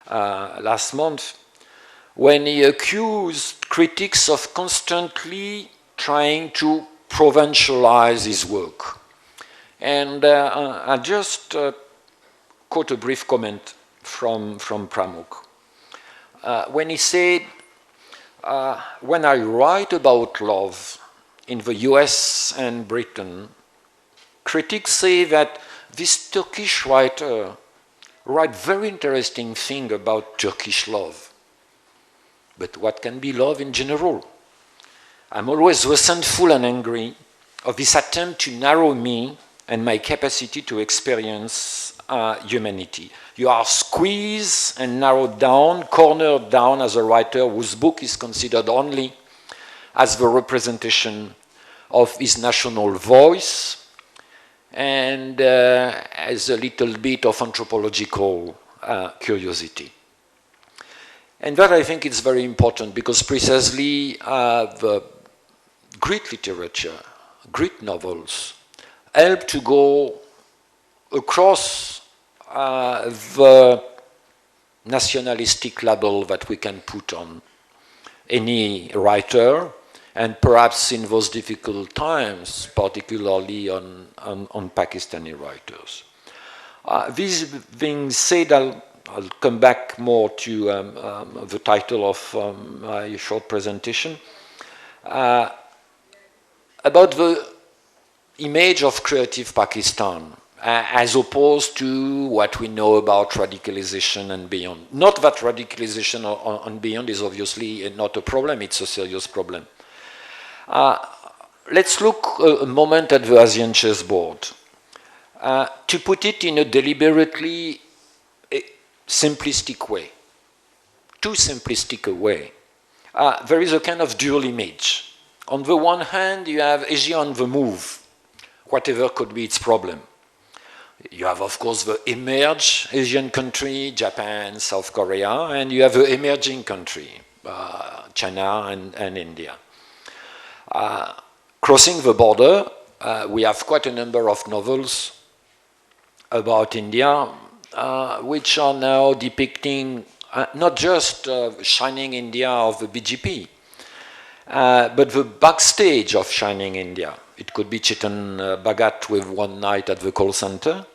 last month, when he accused critics of constantly trying to provincialize his work. And I just quote a brief comment from Pramuk. When he said, when I write about love in the US and Britain, critics say that this Turkish writer writes very interesting thing about Turkish love. But what can be love in general? I'm always resentful and angry of this attempt to narrow me and my capacity to experience humanity. You are squeezed and narrowed down, cornered down as a writer whose book is considered only as the representation of his national voice and as a little bit of anthropological curiosity. And that I think is very important because precisely the Greek literature, Greek novels, help to go across the nationalistic label that we can put on any writer, and perhaps in those difficult times, particularly on Pakistani writers. This being said, I'll come back more to the title of my short presentation. About the image of creative Pakistan, as opposed to what we know about radicalization and beyond. Not that radicalization and beyond is obviously not a problem, it's a serious problem. Let's look a moment at the Asian chessboard. To put it in a deliberately simplistic way, too simplistic a way, there is a kind of dual image. On the one hand, you have Asia on the move, whatever could be its problem. You have, of course, the emerged Asian country, Japan, South Korea, and you have the emerging country, China and India. Crossing the border, we have quite a number of novels about India, which are now depicting not just Shining India of the BJP, but the backstage of Shining India. It could be Chetan Bhagat with One Night at the Call Center.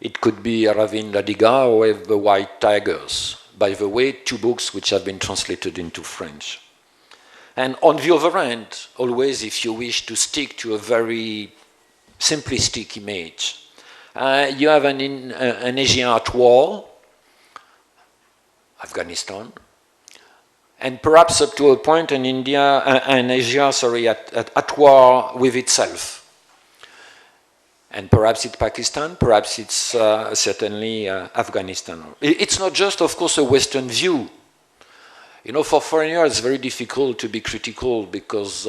It could be Aravind Adiga with The White Tigers. By the way, 2 books which have been translated into French. And on the other hand, always if you wish to stick to a very simplistic image, you have an Asian at war, Afghanistan, and perhaps up to a point in Asia, at war with itself. And perhaps it's Pakistan, perhaps it's certainly Afghanistan. It's not just, of course, a Western view. You know, for foreigners, it's very difficult to be critical because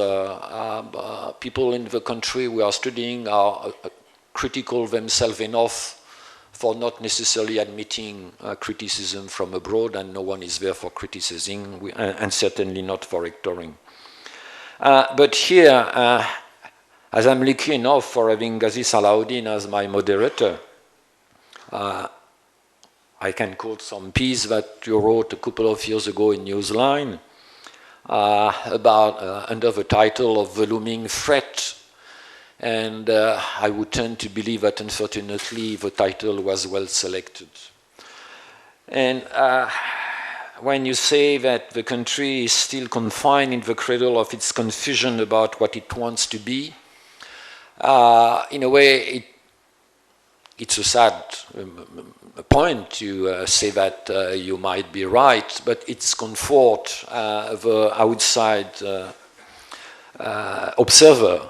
people in the country we are studying are critical themselves enough for not necessarily admitting criticism from abroad, and no one is there for criticizing, and certainly not for rectoring. But here, as I'm lucky enough for having Ghazi Salahuddin as my moderator, I can quote some piece that you wrote a couple of years ago in Newsline about under the title of The Looming Threat. And I would tend to believe that, unfortunately, the title was well selected. And when you say that the country is still confined in the cradle of its confusion about what it wants to be, in a way, it's a sad point to say that you might be right, but it's comfort the outside observer.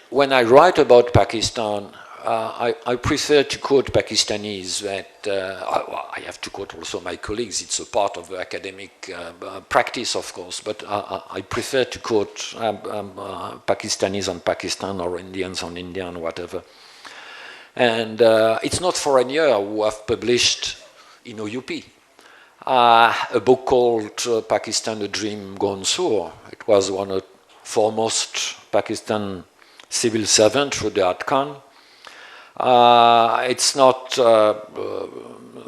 When I write about Pakistan, I prefer to quote Pakistanis that I have to quote also my colleagues. It's a part of the academic practice, of course, but I prefer to quote Pakistanis on Pakistan or Indians on India and whatever. And it's not foreigners who have published in OUP a book called Pakistan, A Dream Gone Sour. It was one of the foremost Pakistan civil servant, Rudyard Khan. It's not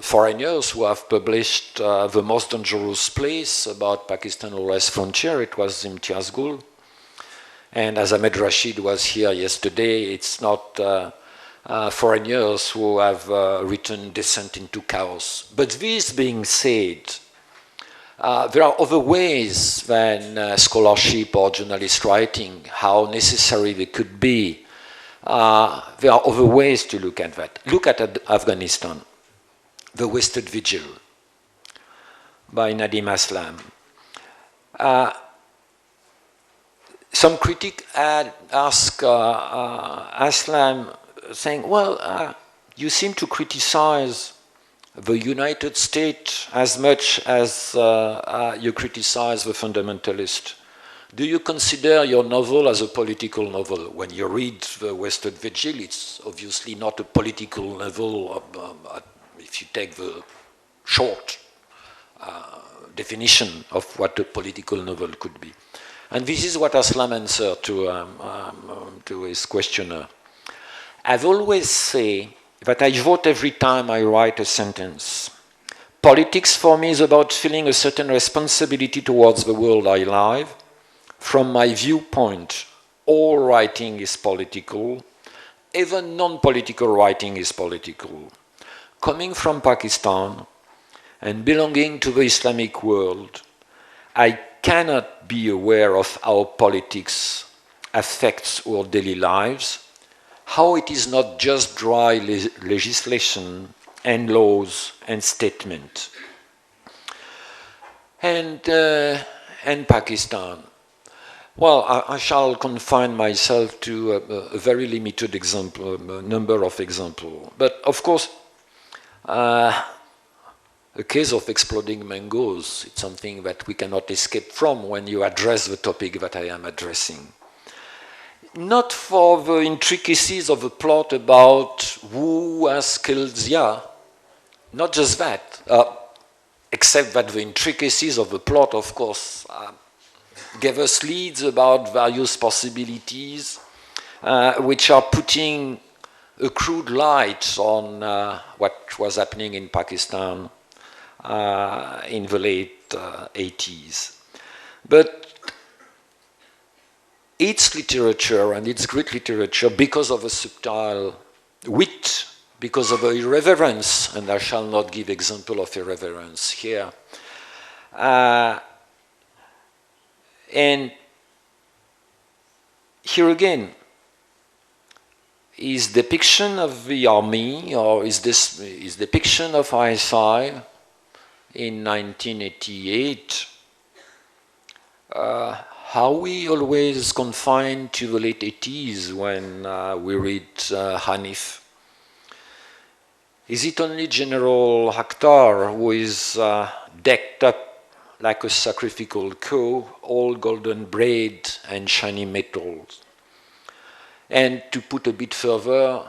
foreigners who have published The Most Dangerous Place about Pakistan-US frontier. It was Imtiaz Gul. And as Ahmed Rashid was here yesterday, it's not foreigners who have written Descent into Chaos. But this being said, there are other ways than scholarship or journalist writing, how necessary they could be. There are other ways to look at that. Look at Afghanistan, The Wasted Vigil by Nadim Aslam. Some critic had asked Aslam, saying, well, you seem to criticize the United States as much as you criticize the fundamentalist. Do you consider your novel as a political novel? When you read The Wasted Vigil, it's obviously not a political novel if you take the short definition of what a political novel could be. And this is what Aslam answered to his questioner. I've always said that I vote every time I write a sentence. Politics for me is about feeling a certain responsibility towards the world I live. From my viewpoint, all writing is political. Even non-political writing is political. Coming from Pakistan and belonging to the Islamic world, I cannot be aware of how politics affects our daily lives, how it is not just dry legislation and laws and statement. And Pakistan. Well, I shall confine myself to a very limited example, a number of examples. But of course, the case of exploding mangoes, it's something that we cannot escape from when you address the topic that I am addressing. Not for the intricacies of the plot about who has killed Zia, not just that, except that the intricacies of the plot, of course, gave us leads about various possibilities, which are putting a crude light on what was happening in Pakistan in the late 80s. But its literature and its great literature, because of a subtle wit, because of irreverence, and I shall not give example of irreverence here, and here again, his depiction of the army, or his depiction of ISI in 1988, how we always confined to the late 80s when we read Hanif? Is it only General Akhtar who is decked up like a sacrificial cow, all golden braid and shiny metals? And to put a bit further,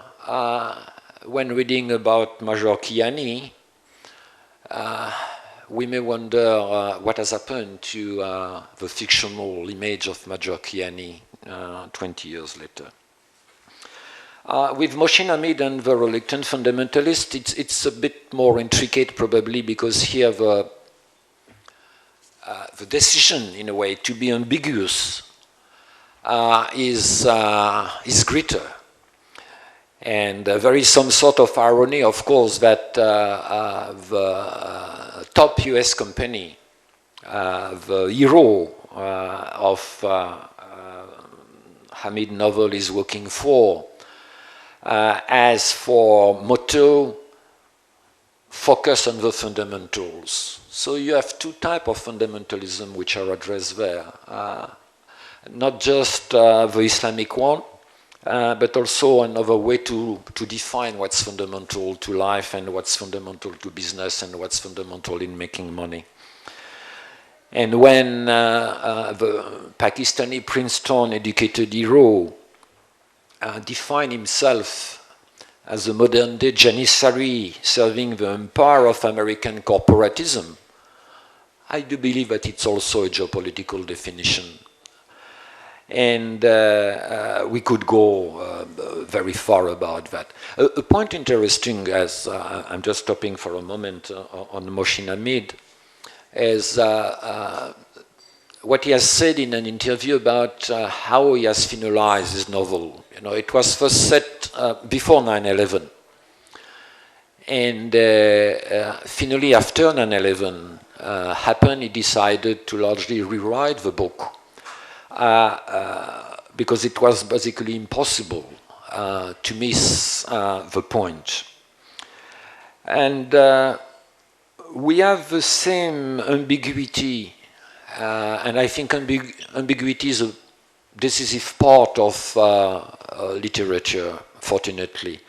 when reading about Major Kiani, we may wonder what has happened to the fictional image of Major Kiani 20 years later. With Mohsin Hamid and the Reluctant Fundamentalist, it's a bit more intricate probably, because here the decision, in a way, to be ambiguous is greater. And there is some sort of irony, of course, that the top US company, the hero of Hamid novel is working for, as for motto, focus on the fundamentals. So you have two types of fundamentalism which are addressed there. Not just the Islamic one, but also another way to define what's fundamental to life and what's fundamental to business and what's fundamental in making money. And when the Pakistani Princeton-educated hero defined himself as a modern-day Janissary serving the empire of American corporatism, I do believe that it's also a geopolitical definition. And we could go very far about that. A point interesting, as I'm just stopping for a moment on Mohsin Hamid, is what he has said in an interview about how he has finalized his novel. You know, it was first set before 9/11. And finally, after 9/11 happened, he decided to largely rewrite the book because it was basically impossible to miss the point. And we have the same ambiguity, and I think ambiguity is a decisive part of literature, fortunately.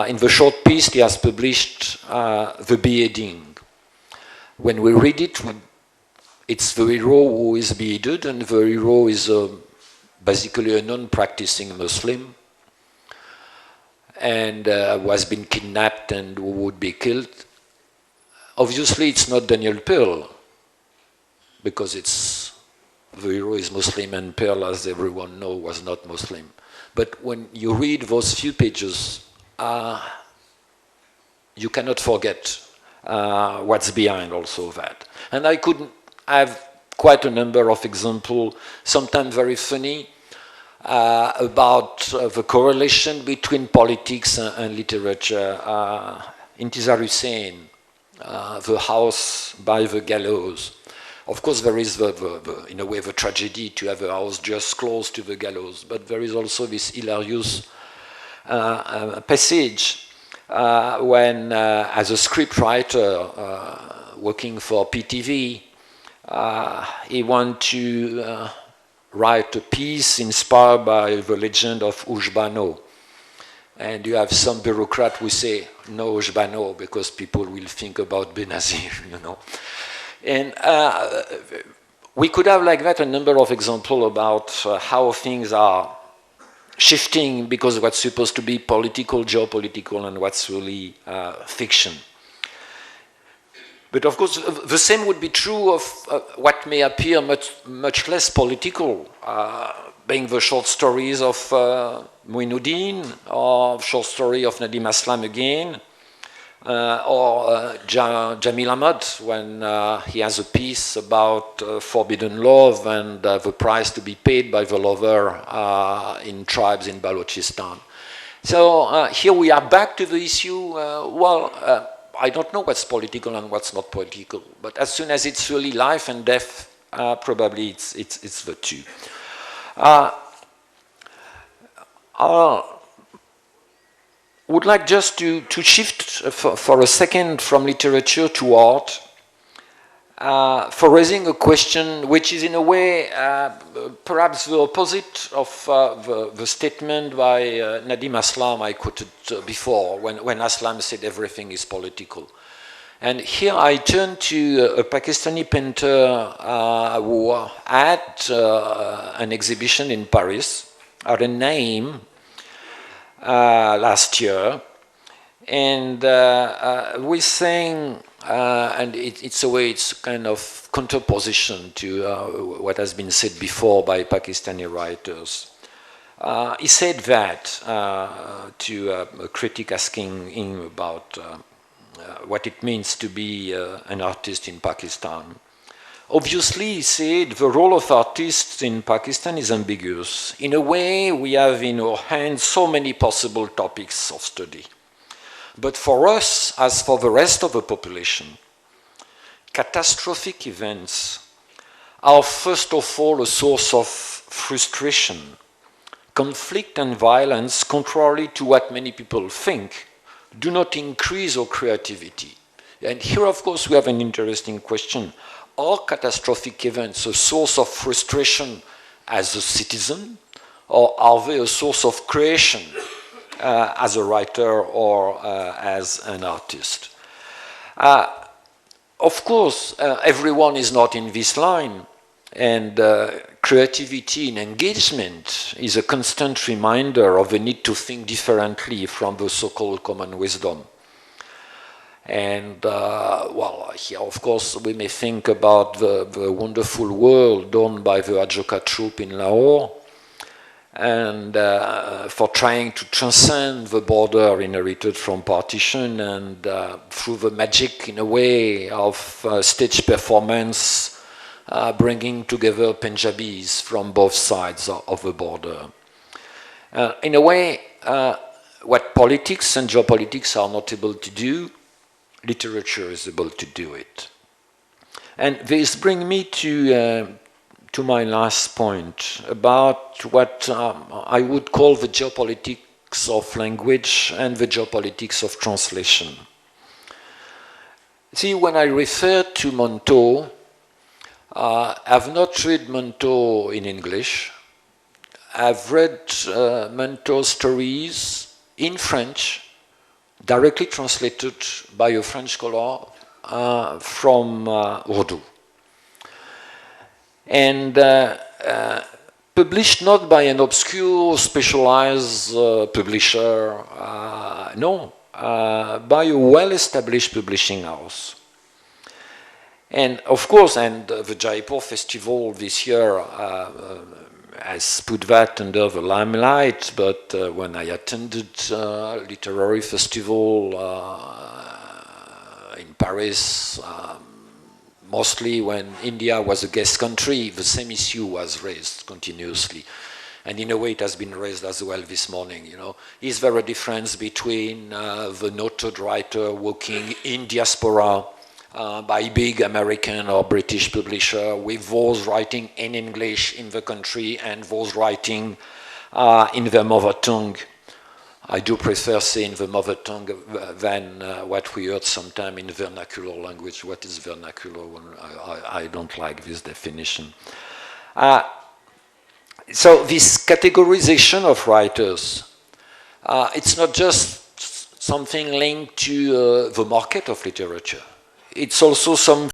In the short piece, he has published The Beheading. When we read it, it's the hero who is beheaded, and the hero is basically a non-practicing Muslim, and who has been kidnapped and who would be killed. Obviously, it's not Daniel Pearl, because the hero is Muslim, and Pearl, as everyone knows, was not Muslim. But when you read those few pages, you cannot forget what's behind also that. And I could have quite a number of examples, sometimes very funny, about the correlation between politics and literature. Intizar Hussain, The House by the Gallows. Of course, there is, in a way, the tragedy to have a house just close to the gallows, but there is also this hilarious passage when, as a scriptwriter working for PTV, he wanted to write a piece inspired by the legend of Ujbano. And you have some bureaucrat who say, no Ujbano, because people will think about Benazir, you know. And we could have like that a number of examples about how things are shifting because what's supposed to be political, geopolitical, and what's really fiction. But of course, the same would be true of what may appear much less political, being the short stories of Muinuddin, or short story of Nadim Aslam again, or Jamil Ahmad when he has a piece about forbidden love and the price to be paid by the lover in tribes in Balochistan. So here we are back to the issue, I don't know what's political and what's not political, but as soon as it's really life and death, probably it's the two. Would like just to shift for a second from literature to art, for raising a question which is in a way perhaps the opposite of the statement by Nadim Aslam I quoted before, when Aslam said everything is political. And here I turn to a Pakistani painter who had an exhibition in Paris, had a name, last year, and we're saying, and it's a way, it's kind of contraposition to what has been said before by Pakistani writers. He said that to a critic asking him about what it means to be an artist in Pakistan. Obviously, he said, the role of artists in Pakistan is ambiguous. In a way, we have in our hands so many possible topics of study. But for us, as for the rest of the population, catastrophic events are first of all a source of frustration. Conflict and violence, contrary to what many people think, do not increase our creativity. And here, of course, we have an interesting question. Are catastrophic events a source of frustration as a citizen, or are they a source of creation as a writer or as an artist? Of course, everyone is not in this line, and creativity and engagement is a constant reminder of the need to think differently from the so-called common wisdom. And well, here of course we may think about the wonderful work done by the Ajoka troop in Lahore, and for trying to transcend the border inherited from partition, and through the magic, in a way, of stage performance, bringing together Punjabis from both sides of the border. In a way, what politics and geopolitics are not able to do, literature is able to do it. And this brings me to my last point about what I would call the geopolitics of language and the geopolitics of translation. See, when I refer to Montaut, I've not read Montaut in English. I've read Montaut's stories in French, directly translated by a French scholar from Urdu. And published not by an obscure, specialized publisher, no, by a well-established publishing house. And of course, and the Jaipur Festival this year has put that under the limelight, but when I attended literary festival in Paris, mostly when India was a guest country, the same issue was raised continuously. And in a way, it has been raised as well this morning, you know. Is there a difference between the noted writer working in diaspora by big American or British publisher with those writing in English in the country and those writing in their mother tongue? I do prefer saying the mother tongue than what we heard sometime in vernacular language. What is vernacular? I don't like this definition. So this categorization of writers, it's not just something linked to the market of literature. It's also something